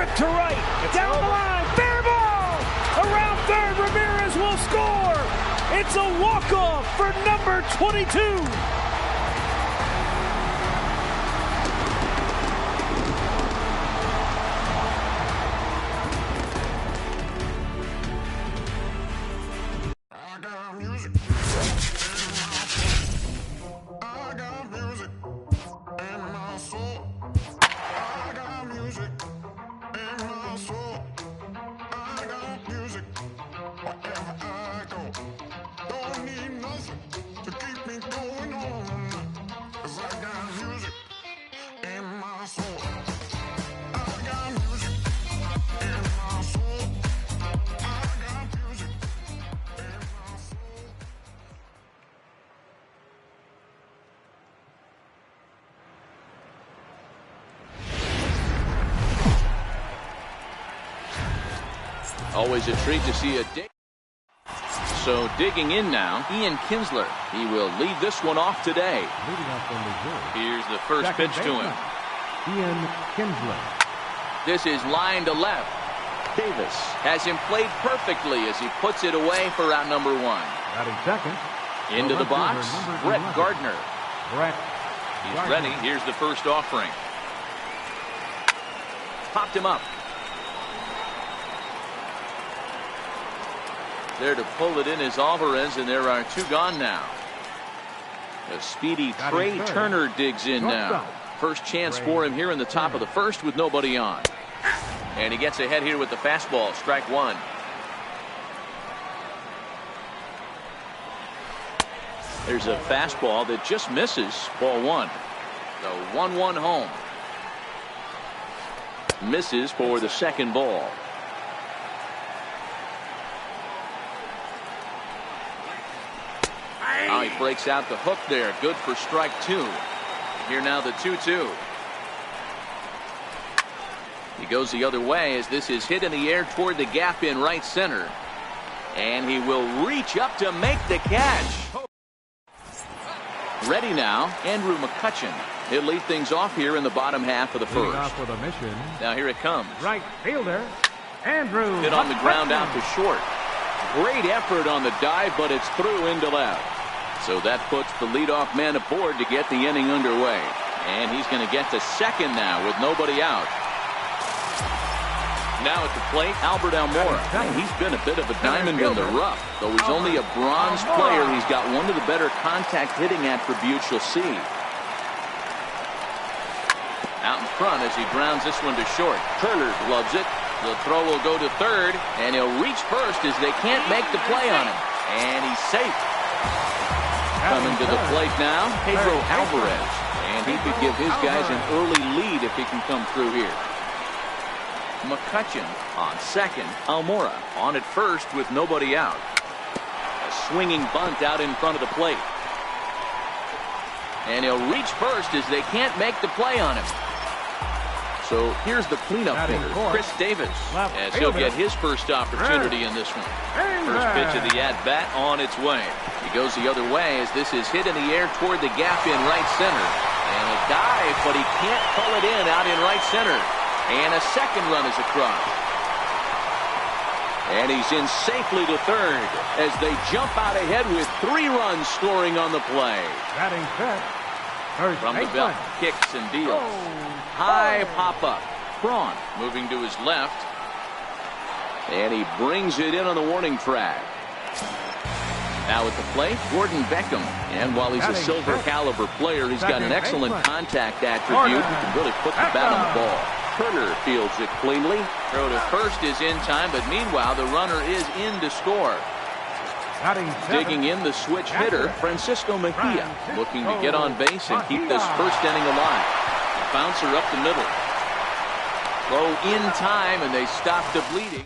Left to right. Down the line. Fair ball. Around third. Ramirez will score. It's a walk-off for number 22. Always a treat to see a dig. So digging in now, Ian Kinsler. He will lead this one off today. Here's the first pitch to him. Ian Kinsler. This is line to left. Davis has him played perfectly as he puts it away for out number one. Batting second. Into the box, Brett Gardner. He's ready. Here's the first offering. Popped him up. There to pull it in is Alvarez, and there are two gone now. A speedy Trey Turner digs in now. First chance for him here in the top of the first with nobody on. And he gets ahead here with the fastball, strike one. There's a fastball that just misses, ball one. The 1-1 home. Misses for the second ball. Now he breaks out the hook there. Good for strike two. Here now the 2-2. He goes the other way as this is hit in the air toward the gap in right center. And he will reach up to make the catch. Ready now, Andrew McCutchen. He'll lead things off here in the bottom half of the first. Now here it comes. Right fielder, Andrew. Hit on the ground out to short. Great effort on the dive, but it's through into left. So that puts the leadoff man aboard to get the inning underway. And he's going to get to second now with nobody out. Now at the plate, Albert Almora. And he's been a bit of a diamond in the rough. Though he's only a bronze player, he's got one of the better contact hitting attributes you'll see. Out in front as he grounds this one to short. Turner gloves it. The throw will go to third, and he'll reach first as they can't make the play on him. And he's safe. Coming to the plate now, Pedro Alvarez. And he could give his guys an early lead if he can come through here. McCutchen on second. Almora on at first with nobody out. A swinging bunt out in front of the plate. And he'll reach first as they can't make the play on him. So here's the cleanup hitter, Chris Davis, as he'll get his first opportunity in this one. First pitch of the at-bat on its way. He goes the other way as this is hit in the air toward the gap in right center. And a dive, but he can't pull it in out in right center. And a second run is across. And he's in safely to third as they jump out ahead with 3 runs scoring on the play. Batting set. From the belt, kicks and deals. High pop-up. Braun moving to his left. And he brings it in on the warning track. Now at the plate, Gordon Beckham. And while he's a silver caliber player, he's got an excellent contact attribute. He can really put the bat on the ball. Turner fields it cleanly. Throw to first is in time, but meanwhile the runner is in to score. Digging in the switch hitter, Francisco Mejia, looking to get on base and keep this first inning alive. Bouncer up the middle. Throw in time, and they stop the bleeding.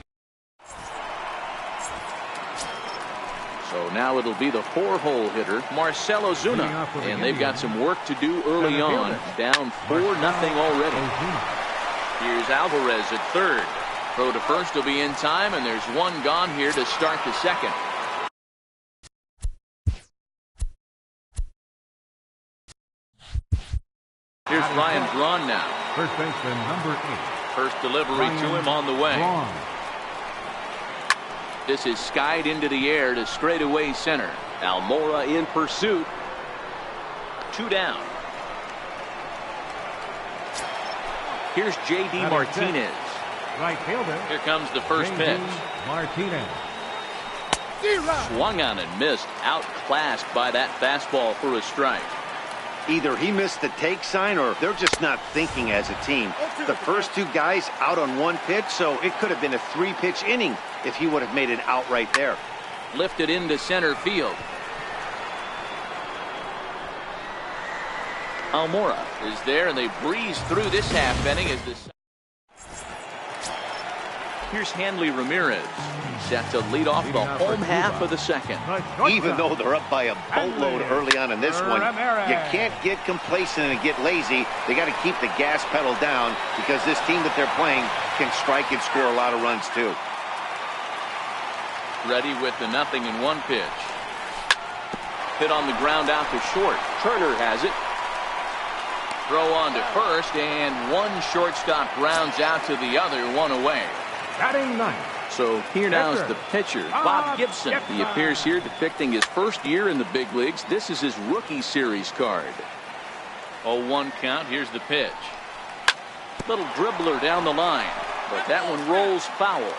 So now it'll be the 4-hole hitter, Marcell Ozuna. And they've got some work to do early on. Down 4-0 already. Here's Alvarez at third. Throw to first will be in time, and there's one gone here to start the second. Here's Ryan Braun now. First baseman number 8. First delivery to him on the way. This is skied into the air to straightaway center. Almora in pursuit. 2 down. Here's J.D. Martinez. Right fielder. Here comes the first pitch. Martinez. Swung on and missed. Outclassed by that fastball for a strike. Either he missed the take sign or they're just not thinking as a team. The first 2 guys out on 1 pitch, so it could have been a 3-pitch inning if he would have made it out right there. Lifted into center field. Almora is there, and they breeze through this half inning as this. Here's Hanley Ramirez, set to lead off the home half of the second. Even though they're up by a boatload early on in this one, you can't get complacent and get lazy. They got to keep the gas pedal down because this team that they're playing can strike and score a lot of runs too. Ready with the 0-1 pitch. Hit on the ground out to short. Turner has it. Throw on to first, and one shortstop grounds out to the other, 1 away. Batting 9th. So here now is the pitcher, Bob Gibson. He appears here depicting his first year in the big leagues. This is his rookie series card. 0-1 count. Here's the pitch. Little dribbler down the line, but that one rolls foul.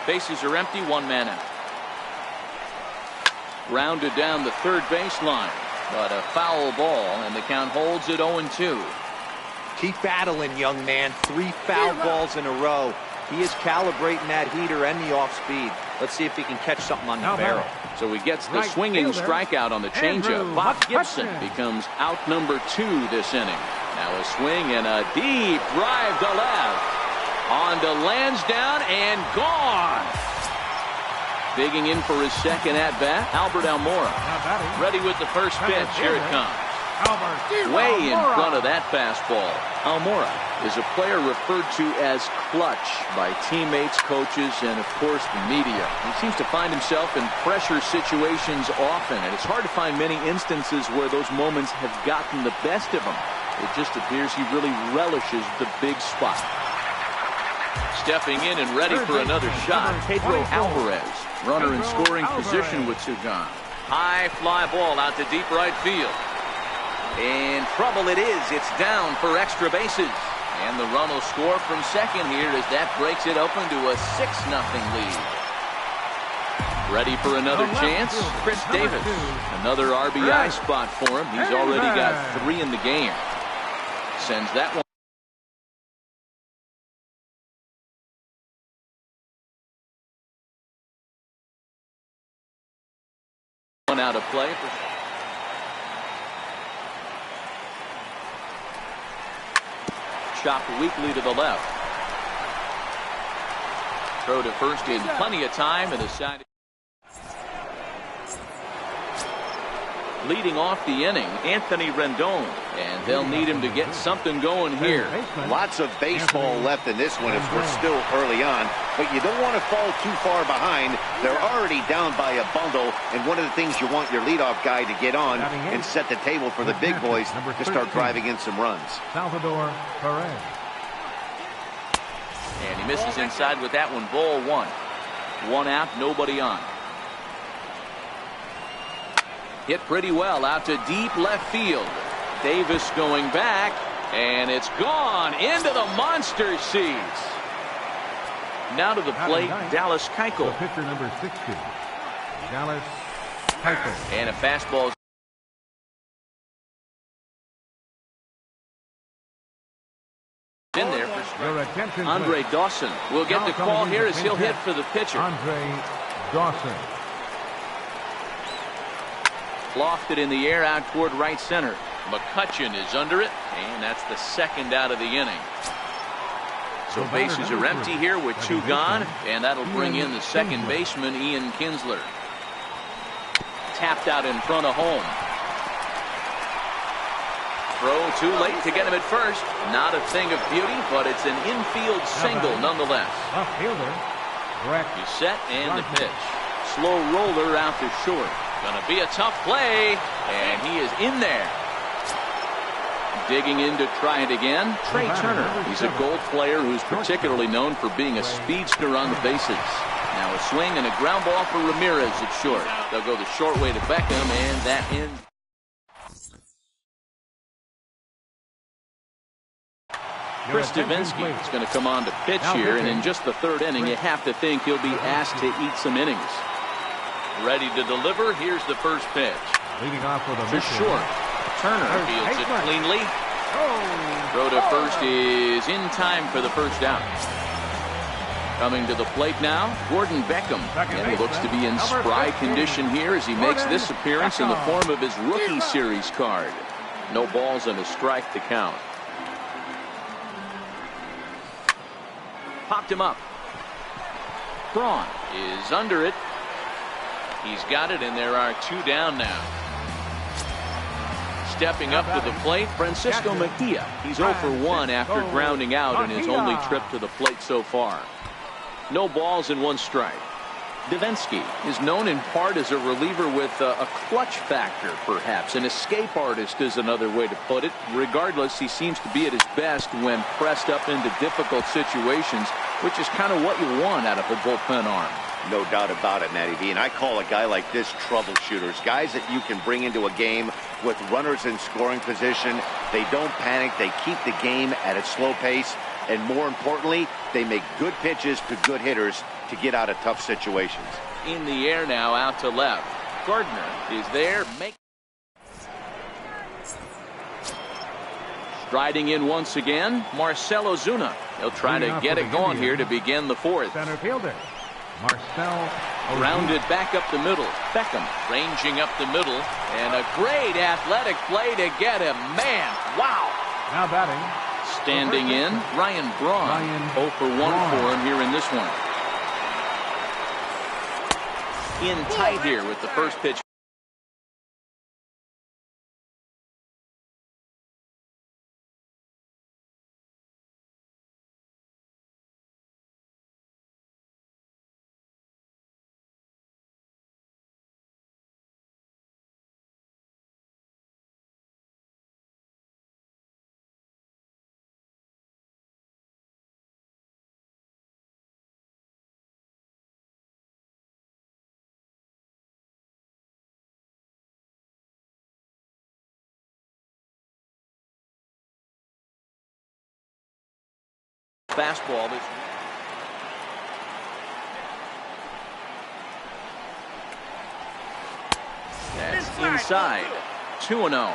Bases are empty, 1 man out. Rounded down the third baseline, but a foul ball, and the count holds at 0-2. Keep battling, young man. 3 foul balls in a row. He is calibrating that heater and the off speed. Let's see if he can catch something on the barrel. So he gets the swinging strikeout on the changeup. Bob Gibson becomes out number 2 this inning. Now a swing and a deep drive to left. On to Lansdowne and gone. Digging in for his second at bat, Albert Almora. Ready with the first pitch. Here it comes. Way in front of that fastball. Almora is a player referred to as clutch by teammates, coaches, and of course the media. He seems to find himself in pressure situations often, and it's hard to find many instances where those moments have gotten the best of him. It just appears he really relishes the big spot. Stepping in and ready for another shot, Pedro Alvarez, runner in scoring position with 2 gone. High fly ball out to deep right field. In trouble it is. It's down for extra bases. And the run will score from second here as that breaks it open to a 6-0 lead. Ready for another chance? Chris Davis. Another RBI spot for him. He's already got 3 in the game. Sends that one out of play. Chopped weakly to the left. Throw to first in plenty of time, and the side. Leading off the inning, Anthony Rendon, and they'll need him to get something going here. Lots of baseball left in this one as we're still early on, but you don't want to fall too far behind. They're already down by a bundle, and one of the things you want your leadoff guy to get on and set the table for the big boys to start driving in some runs. Salvador Perez. And he misses inside with that one. Ball 1. 1 out, nobody on. Hit pretty well out to deep left field. Davis going back, and it's gone into the monster seats. Now to the plate, Dallas Keuchel. The pitcher number 60, Dallas Keuchel. And a fastball. In there for Andre Dawson will get the call here as he'll hit for the pitcher. Andre Dawson. Lofted in the air out toward right center. McCutchen is under it, and that's the 2nd out of the inning. So bases are empty here with 2 gone, and that'll bring in the second baseman, Ian Kinsler. Tapped out in front of home. Throw too late to get him at first. Not a thing of beauty, but it's an infield single nonetheless. Left fielder, Brett. He's set, and the pitch. Slow roller out to short. Going to be a tough play, and he is in there. Digging in to try it again, Trey Turner. He's a gold player who's particularly known for being a speedster on the bases. Now a swing and a ground ball for Ramirez at short. They'll go the short way to Beckham, and that ends. Chris Davinsky is going to come on to pitch here, and in just the third inning, you have to think he'll be asked to eat some innings. Ready to deliver. Here's the first pitch. Leading off with a To short. Turner fields it cleanly. Throw to first is in time for the first out. Coming to the plate now, Gordon Beckham. And he looks to be in spry condition here as he makes this appearance in the form of his rookie series card. No balls and a strike to count. Popped him up. Braun is under it. He's got it, and there are two down now. Stepping up to the plate, Francisco Mejia. He's 0 for 1 after grounding out in his only trip to the plate so far. No balls and one strike. Davinsky is known in part as a reliever with a clutch factor, perhaps. An escape artist is another way to put it. Regardless, he seems to be at his best when pressed up into difficult situations, which is kind of what you want out of a bullpen arm. No doubt about it, Matty V. And I call a guy like this troubleshooters. Guys that you can bring into a game with runners in scoring position. They don't panic. They keep the game at a slow pace. And more importantly, they make good pitches to good hitters to get out of tough situations. In the air now, out to left. Gardner is there. Striding in once again, Marcell Ozuna. He'll try to get it going here to begin the fourth. Center fielder, Marcell Ozuna. Rounded back up the middle. Beckham ranging up the middle. And a great athletic play to get him. Man, wow. Now batting. Standing in, Ryan Braun. 0 for 1 for him here in this one. In tight here with the first pitch. Fastball. That's inside. 2-0.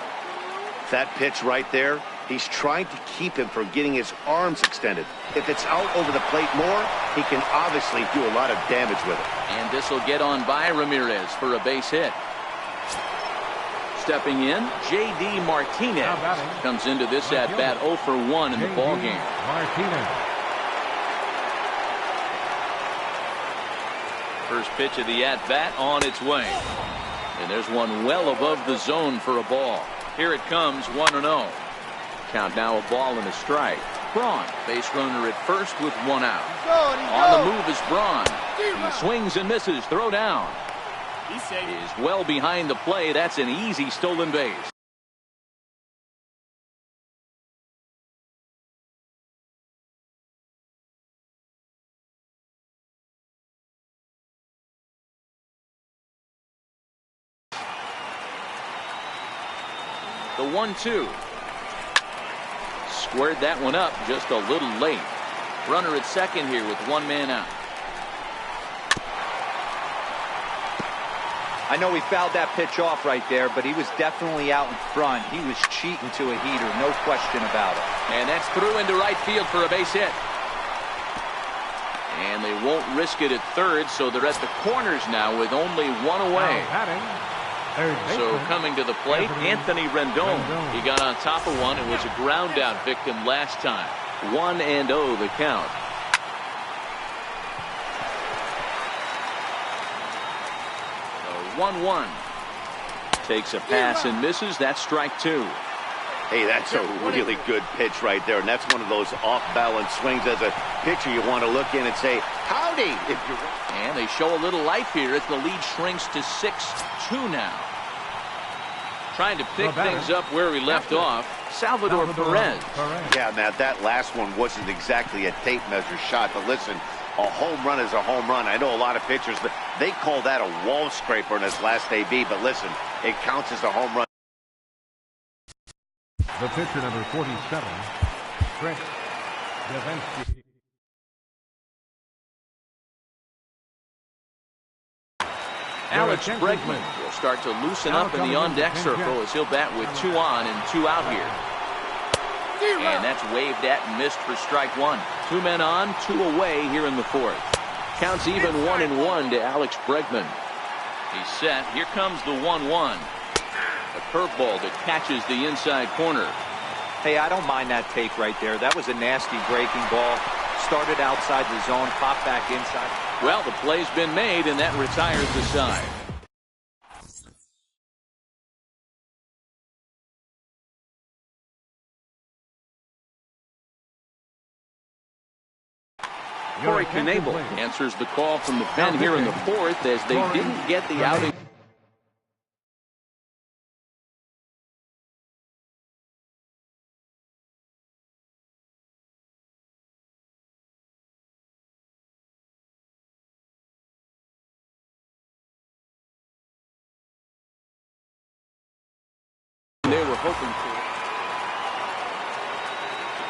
That pitch right there, he's trying to keep him from getting his arms extended. If it's out over the plate more, he can obviously do a lot of damage with it. And this will get on by Ramirez for a base hit. Stepping in, J.D. Martinez comes into this at-bat 0 for 1 in the ballgame. Martinez. First pitch of the at-bat on its way. And there's one well above the zone for a ball. Here it comes, 1-0. Count now, a ball and a strike. Braun, base runner at first with one out. On the move is Braun. He swings and misses, throw down. Is well behind the play. That's an easy stolen base. The 1-2. Squared that one up just a little late. Runner at second here with one man out. I know he fouled that pitch off right there, but he was definitely out in front. He was cheating to a heater, no question about it. And that's through into right field for a base hit. And they won't risk it at third, so they're at the corners now with only one away. So coming to the plate, Anthony Rendon. He got on top of one and was a ground out victim last time. 1-0 the count. So 1-1. Takes a pass and misses. That's strike two. Hey, that's a really good pitch right there. And that's one of those off-balance swings. As a pitcher, you want to look in and say, howdy. And they show a little life here as the lead shrinks to 6-2 now. Trying to pick things up where we left off. Salvador Perez. Yeah, Matt, that last one wasn't exactly a tape measure shot, but listen, a home run is a home run. I know a lot of pitchers, they call that a wall scraper in his last AB, but listen, it counts as a home run. The pitcher, number 47, Chris Devenski. Alex Bregman will start to loosen up in the on-deck circle as he'll bat with 2 on and 2 out here. And that's waved at and missed for strike 1. 2 men on, 2 away here in the 4th. Counts even 1-1 to Alex Bregman. He's set. Here comes the 1-1. A curveball that catches the inside corner. Hey, I don't mind that take right there. That was a nasty breaking ball. Started outside the zone, popped back inside. Well, the play's been made, and that retires the side. Corey Knebel answers the call from the pen here in the 4th as they didn't get the outing. They were hoping for.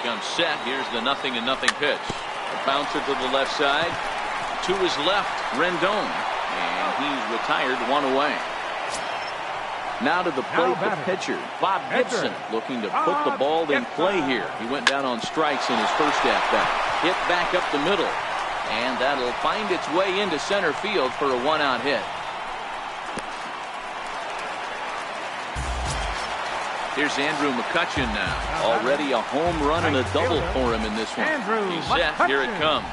Becomes set. Here's the 0-0 pitch. A bouncer to the left side. To his left, Rendon. And he's retired, 1 away. Now to the plate, the pitcher, Bob Gibson, looking to put the ball in play here. He went down on strikes in his first at-bat. Hit back up the middle. And that'll find its way into center field for a 1-out hit. Here's Andrew McCutchen now. Already a home run and a double for him in this one. He's set. Here it comes.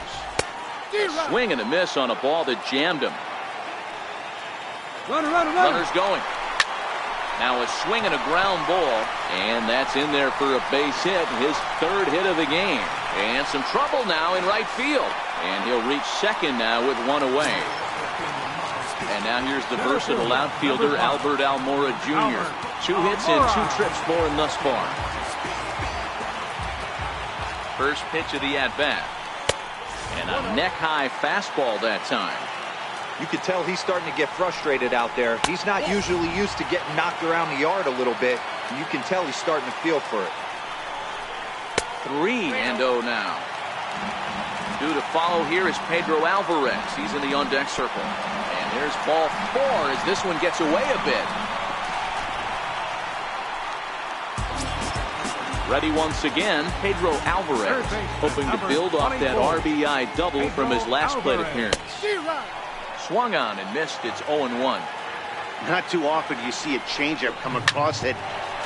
A swing and a miss on a ball that jammed him. Runner's going. Now a swing and a ground ball. And that's in there for a base hit. His 3rd hit of the game. And some trouble now in right field. And he'll reach second now with 1 away. And now here's the versatile outfielder, Albert Almora Jr. 2 hits and 2 trips for him thus far. First pitch of the at-bat. And a neck-high fastball that time. You could tell he's starting to get frustrated out there. He's not usually used to getting knocked around the yard a little bit. And you can tell he's starting to feel for it. 3-0 now. Due to follow here is Pedro Alvarez. He's in the on-deck circle. And there's ball 4 as this one gets away a bit. Ready once again, Pedro Alvarez, hoping to build off that RBI double from his last plate appearance. Swung on and missed. It's 0-1. Not too often you see a changeup come across at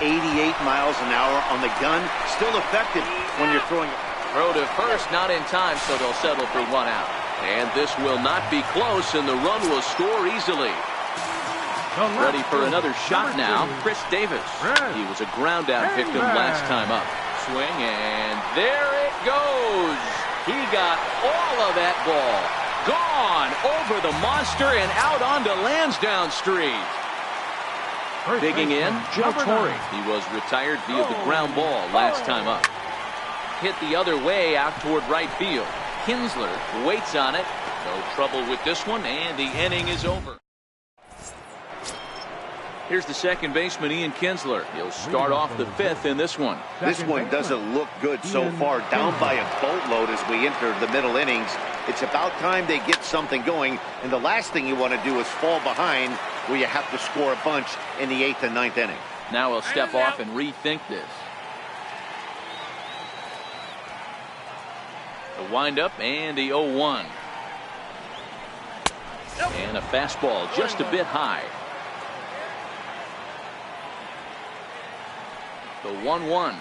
88 miles an hour on the gun. Still effective when you're throwing. Throw to first, not in time, so they'll settle for 1 out. And this will not be close, and the run will score easily. Ready for another shot now, Chris Davis. He was a ground-out victim last time up. Swing, and there it goes. He got all of that ball. Gone over the monster and out onto Lansdowne Street. Digging in, Joe Torre. He was retired via the ground ball last time up. Hit the other way out toward right field. Kinsler waits on it. No trouble with this one, and the inning is over. Here's the second baseman, Ian Kinsler. He'll start off the 5th in this one. This one doesn't look good so far. Down by a boatload as we enter the middle innings. It's about time they get something going. And the last thing you want to do is fall behind where you have to score a bunch in the 8th and 9th inning. Now he'll step off and rethink this. The windup and the 0-1. And a fastball just a bit high. The 1-1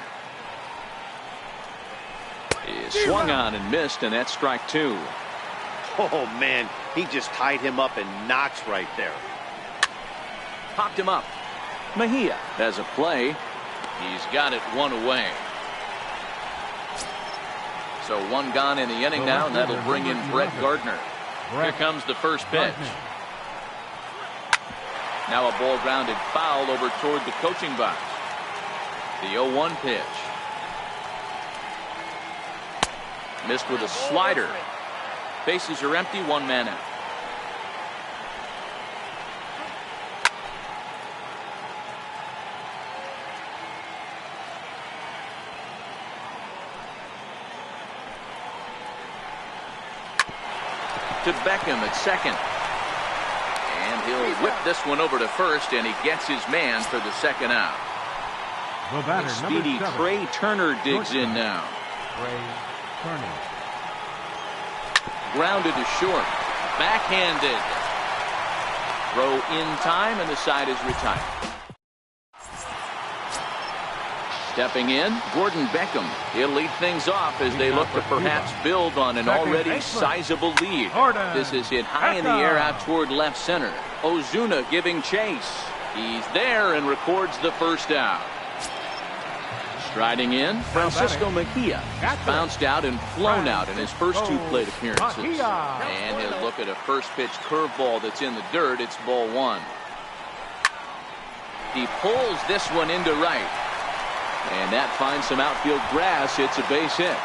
is swung on and missed, and that's strike 2. Oh, man, he just tied him up in knots right there. Popped him up. Mejia has a play. He's got it 1 away. So 1 gone in the inning now, and that'll bring in Brett Gardner. Here comes the first pitch. Now a ball grounded foul over toward the coaching box. The 0-1 pitch. Missed with a slider. Bases are empty, one man out. To Beckham at second. And he'll whip this one over to first, and he gets his man for the second out. The batter, Speedy number 7. Trey Turner digs in now. Trey Turner. Grounded to short. Backhanded. Throw in time, and the side is retired. Stepping in, Gordon Beckham. He'll lead things off as they look to perhaps build on an already sizable lead. This is hit high in the air out toward left center. Ozuna giving chase. He's there and records the first out. Striding in, Francisco Mejia. He's bounced out and flown out in his first 2 plate appearances. And he'll look at a first pitch curveball that's in the dirt. It's ball 1. He pulls this one into right. And that finds some outfield grass. It's a base hit.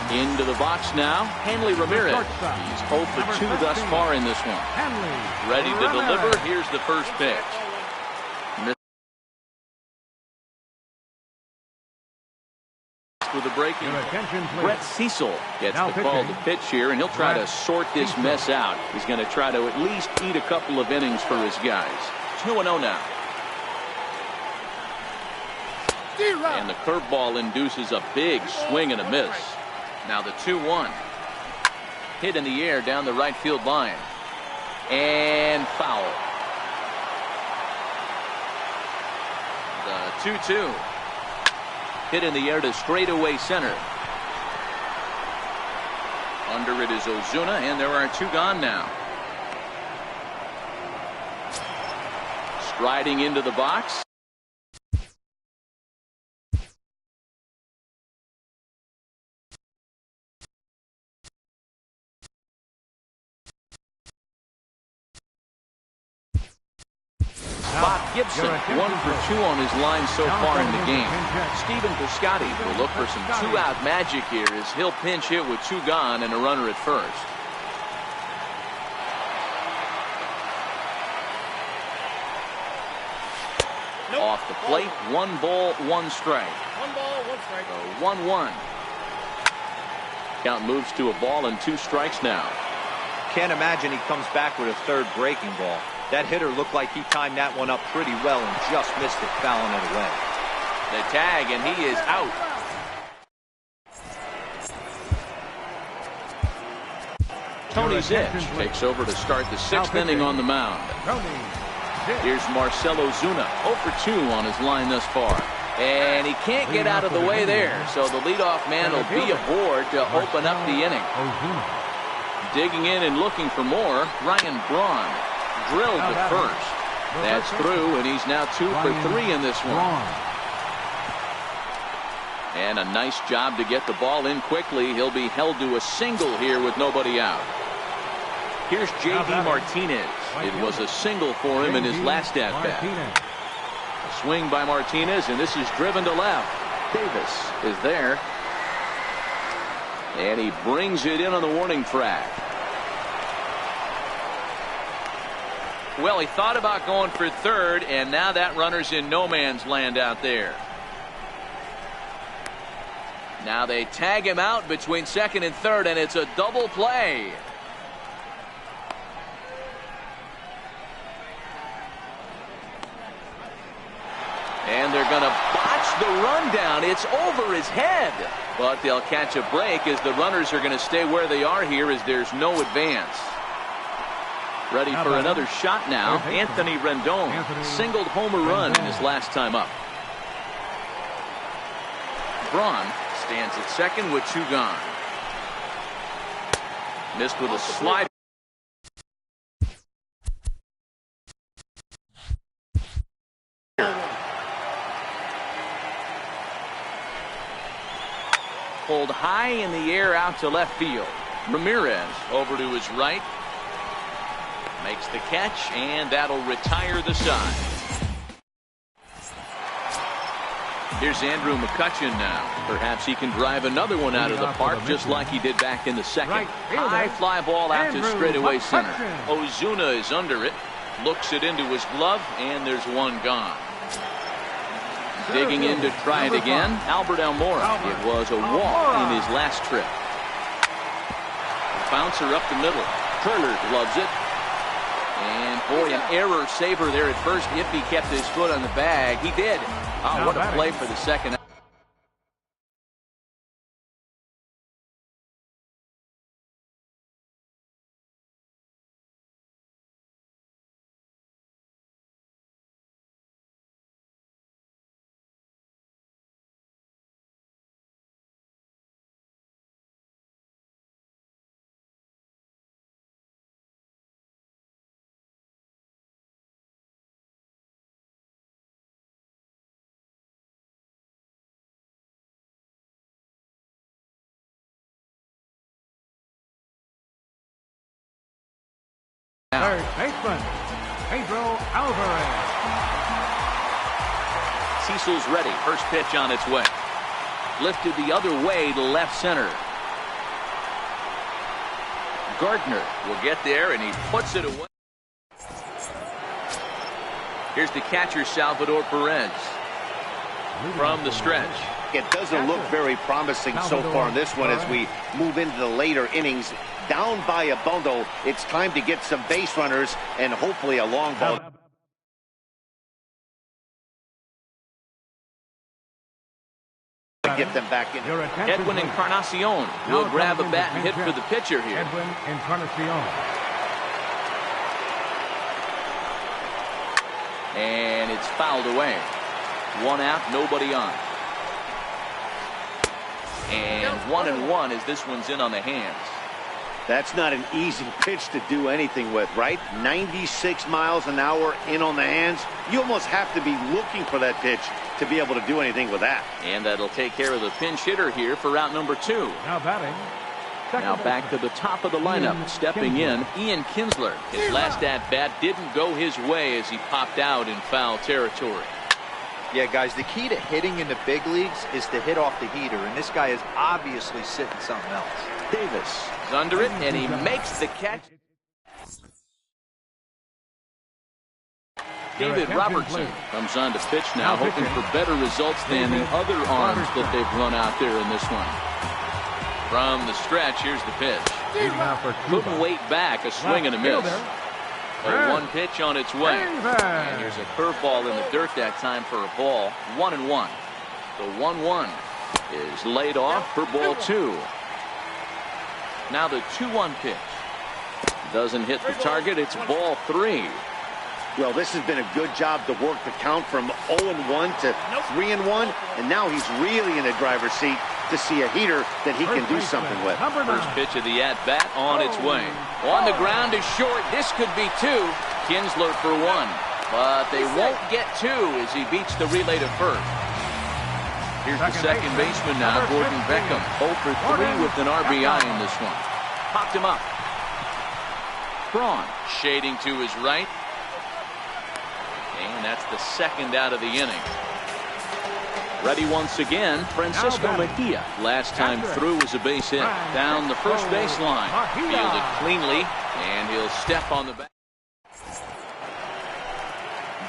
Into the box now, Hanley Ramirez. He's 0 for 2 thus far in this one. Ready to deliver. Here's the first pitch. With a breaking. Brett Cecil gets the call to pitch here, and he'll try to sort this mess out. He's going to try to at least eat a couple of innings for his guys. 2-0 now. And the curveball induces a big swing and a miss. Now the 2-1. Hit in the air down the right field line. And foul. The 2-2. Hit in the air to straightaway center. Under it is Ozuna, and there are 2 gone now. Striding into the box. Bob Gibson, 1 for 2 on his line so far in the game. Stephen Piscotty will look for some 2-out magic here as he'll pinch hit with 2 gone and a runner at first. Off the plate, 1 ball, 1 strike. 1 ball, 1 strike. So 1-1. Count moves to a ball and 2 strikes now. Can't imagine he comes back with a third breaking ball. That hitter looked like he timed that one up pretty well and just missed it, fouling it away. The tag, and he is out. Tony Zitch takes over to start the 6th inning on the mound. Here's Marcell Ozuna, 0 for 2 on his line thus far. And he can't get out of the way there, so the leadoff man will be aboard to open up the inning. Digging in and looking for more, Ryan Braun. Drilled to first. That's through, and he's now 2 for 3 in this one. And a nice job to get the ball in quickly. He'll be held to a single here with nobody out. Here's J.D. Martinez. It was a single for him in his last at-bat. A swing by Martinez, and this is driven to left. Davis is there. And he brings it in on the warning track. Well, he thought about going for third, and now that runner's in no man's land out there. Now they tag him out between second and third, and it's a double play. And they're going to botch the rundown. It's over his head. But they'll catch a break as the runners are going to stay where they are here as there's no advance. Ready for another shot now. Anthony Rendon singled homer run in his last time up. Braun stands at second with 2 gone. Missed with a slide. Pulled high in the air out to left field. Ramirez over to his right. Makes the catch, and that'll retire the side. Here's Andrew McCutcheon now. Perhaps he can drive another one out of the park just like he did back in the second. High fly ball out to straightaway center. Ozuna is under it. Looks it into his glove, and there's one gone. Digging in to try it again, Albert Almora. It was a walk in his last trip. Bouncer up the middle. Turner loves it. And boy, an error saver there at first if he kept his foot on the bag. He did. Oh, what a play for the second. Third baseman, Pedro Alvarez. Cecil's ready. First pitch on its way. Lifted the other way to left center. Gardner will get there, and he puts it away. Here's the catcher, Salvador Perez, from the stretch. It doesn't look very promising so far in this one as we move into the later innings. Down by a bundle, it's time to get some base runners and hopefully a long ball. Get them back in. Edwin Encarnacion will grab a bat and hit for the pitcher here. Edwin Encarnacion. And it's fouled away. One out, nobody on. And 1-1 as this one's in on the hands. That's not an easy pitch to do anything with, right? 96 miles an hour in on the hands. You almost have to be looking for that pitch to be able to do anything with that. And that'll take care of the pinch hitter here for route number 2. Now batting. Now back to the top of the lineup. Stepping in, Ian Kinsler. His last at-bat didn't go his way as he popped out in foul territory. Yeah, guys, the key to hitting in the big leagues is to hit off the heater, and this guy is obviously sitting something else. Davis is under it, and he makes the catch. David Robertson comes on to pitch now, hoping for better results than the other arms that they've run out there in this one. From the stretch, here's the pitch. Couldn't wait back, a swing and a miss. A one pitch on its way. And here's a curveball in the dirt that time for a ball. 1-1. The 1-1 is laid off for ball 2. Now the 2-1 pitch. Doesn't hit the target. It's ball 3. Well, this has been a good job to work the count from 0-1 to 3-1, and now he's really in the driver's seat to see a heater that he can do something with. First pitch of the at-bat on its way. On the ground is short. This could be 2. Kinsler for 1. But they won't get 2 as he beats the relay to first. Here's the second baseman now, Gordon Beckham. 0 for 3 with an RBI in this one. Popped him up. Braun shading to his right. And that's the second out of the inning. Ready once again, Francisco Mejia. Last time through was a base hit. Down the first baseline. Fielded cleanly, and he'll step on the back.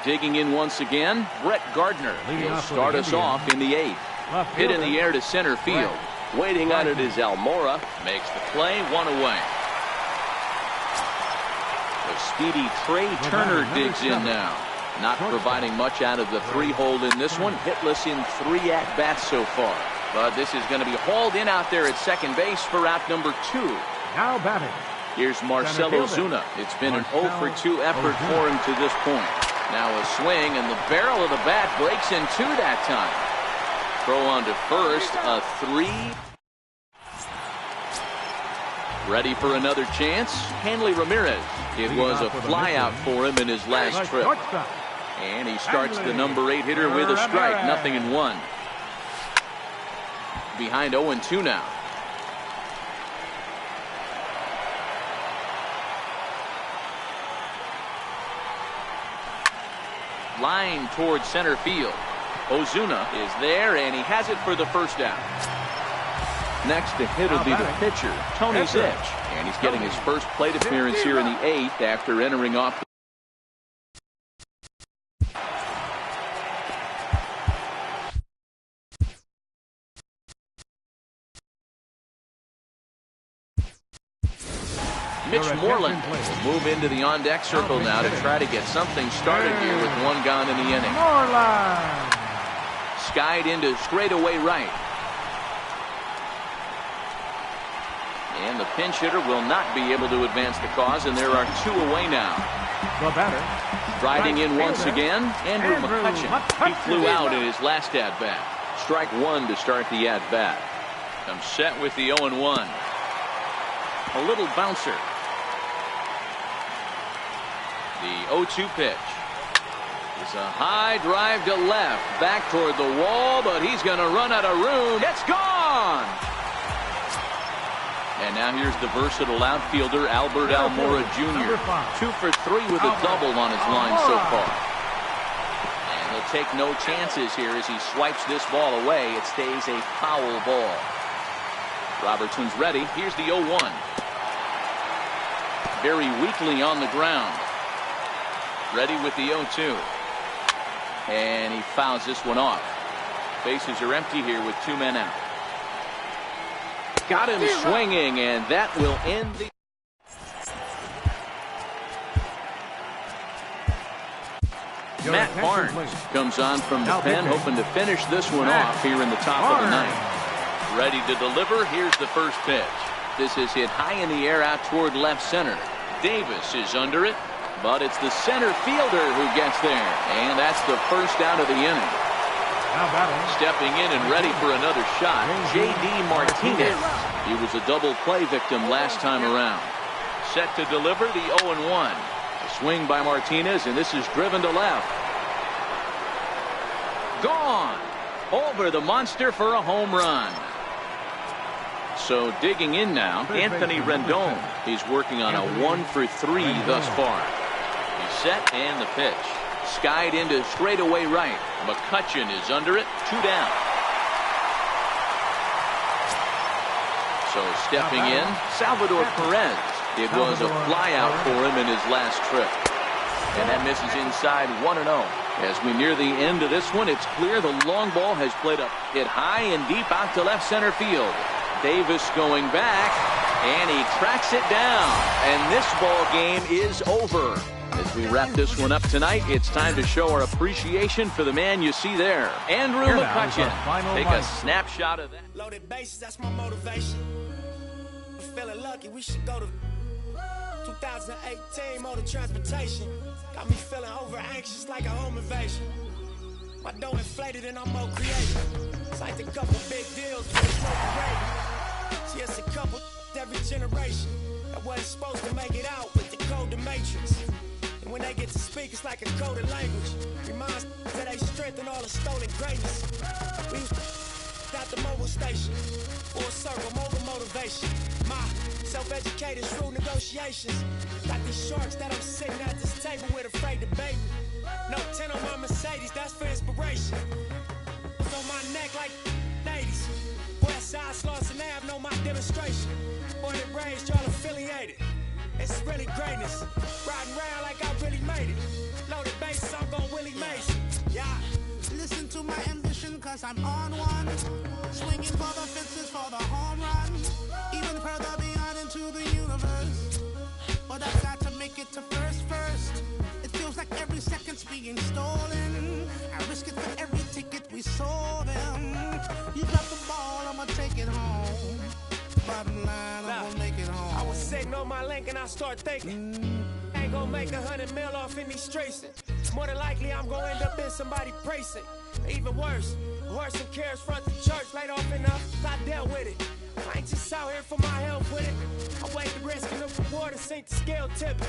Digging in once again, Brett Gardner. He'll start us off in the 8th. Hit in the air to center field. Waiting on it is Almora. Makes the play, 1 away. The speedy Trey Turner digs in now. Not providing much out of the 3-hole in this one. Hitless in 3 at-bats so far. But this is going to be hauled in out there at second base for out number 2. Now batting. Here's Marcell Ozuna. It's been an 0 for 2 effort for him to this point. Now a swing, and the barrel of the bat breaks in 2 that time. Throw on to first, a 3. Ready for another chance? Hanley Ramirez. It was a flyout for him in his last trip. And he starts the number 8 hitter with a strike. 0-1. Behind 0-2 now. Line towards center field. Ozuna is there, and he has it for the first down. Next to hit will be the pitcher, Tony Zitch. And he's getting his first plate appearance here in the 8th after entering off. Mitch Moreland will move into the on-deck circle now to try to get something started here with one gone in the inning. Skied into straightaway right. And the pinch hitter will not be able to advance the cause, and there are 2 away now. The batter. Striding in once again, Andrew McCutchen. He flew out in his last at-bat. Strike 1 to start the at-bat. I'm set with the 0-1. A little bouncer. The 0-2 pitch. It's a high drive to left. Back toward the wall, but he's going to run out of room. It's gone! And now here's the versatile outfielder, Albert Almora Jr. 2 for 3 with a double on his line so far. And he'll take no chances here as he swipes this ball away. It stays a foul ball. Robertson's ready. Here's the 0-1. Very weakly on the ground. Ready with the 0-2. And he fouls this one off. Bases are empty here with 2 men out. Got him swinging, and that will end the... Matt Barnes comes on from the pen, hoping to finish this one off here in the top of the 9th. Ready to deliver. Here's the first pitch. This is hit high in the air out toward left center. Davis is under it, but it's the center fielder who gets there. And that's the first out of the inning. Stepping in and ready for another shot, J.D. Martinez. He was a double play victim last time around. Set to deliver the 0-1. A swing by Martinez, and this is driven to left. Gone! Over the monster for a home run. So digging in now, Anthony Rendon. He's working on a 1 for 3 thus far. He's set and the pitch. Skied into straightaway right. McCutchen is under it. 2 down. So stepping in, Salvador Perez. It was a flyout for him in his last trip. And that misses inside 1-0. As we near the end of this one, it's clear the long ball has played up. Hit high and deep out to left center field. Davis going back, and he tracks it down. And this ball game is over. As we wrap this one up tonight, it's time to show our appreciation for the man you see there, Andrew McCutchen. Take a snapshot of that. Loaded bases, that's my motivation. I'm feeling lucky, we should go to 2018 motor transportation. Got me feeling over anxious like a home invasion. My dough inflated and I'm more creative. Signed a couple big deals with a smoke. See, it's a couple every generation that wasn't supposed to make it out with the code to matrix. And when they get to speak, it's like a coded language. Reminds that they strengthen all the stolen greatness. We got the mobile station, full circle, mobile motivation. My self-educated through negotiations. Got these sharks that I'm sitting at this table with afraid to bait me. No 10 on my Mercedes, that's for inspiration. It's on my neck like 80s. Westside Slauson Ave, know my demonstration. Born and raised, y'all affiliated. It's really greatness. Riding around like I really made it. Loaded bases, I'm gon' Willie Mason. Yeah. Listen to my ambition, cause I'm on one. Swinging for the fences for the home run. Even further beyond into the universe. But I've got to make it to first. It feels like every second's being stolen. I risk it for every ticket we sold them. You drop the ball, I'ma take it home. Bottom line, I'm gonna make it home. I was sitting on my link and I start thinking, ain't gonna make 100 mil off in these streets. More than likely I'm gonna end up in somebody's precinct. Even worse, horse and carriage front the church laid off enough. I dealt with it. I ain't just out here for my help with it. I weigh the risk and the reward and sink the scale tipping.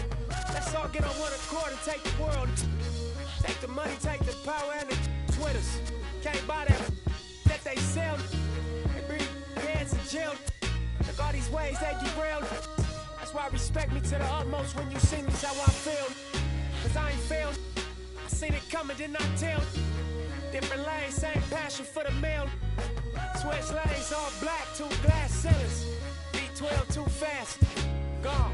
Let's all get on one accord and take the world. Take the money, take the power and the Twitters. Can't buy that they sell. They bring heads in jail. Look all these ways they derailed. That's why respect me to the utmost when you see me, so I feel. Cause I ain't failed. Seen it coming, did not tell. Different lanes, same passion for the mail. Switch lanes, all black, 2 glass ceilings. V12 too fast, gone.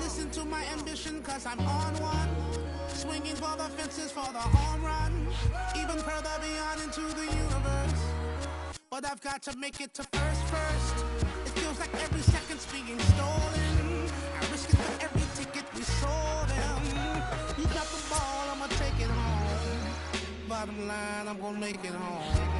Listen to my ambition, cause I'm on one. Swinging for the fences for the home run. Even further beyond into the universe. But I've got to make it to first. It feels like every second's being stolen. I risk it for every ticket we sold them. You got the ball, I'ma take it home. Bottom line, I'm gonna make it home.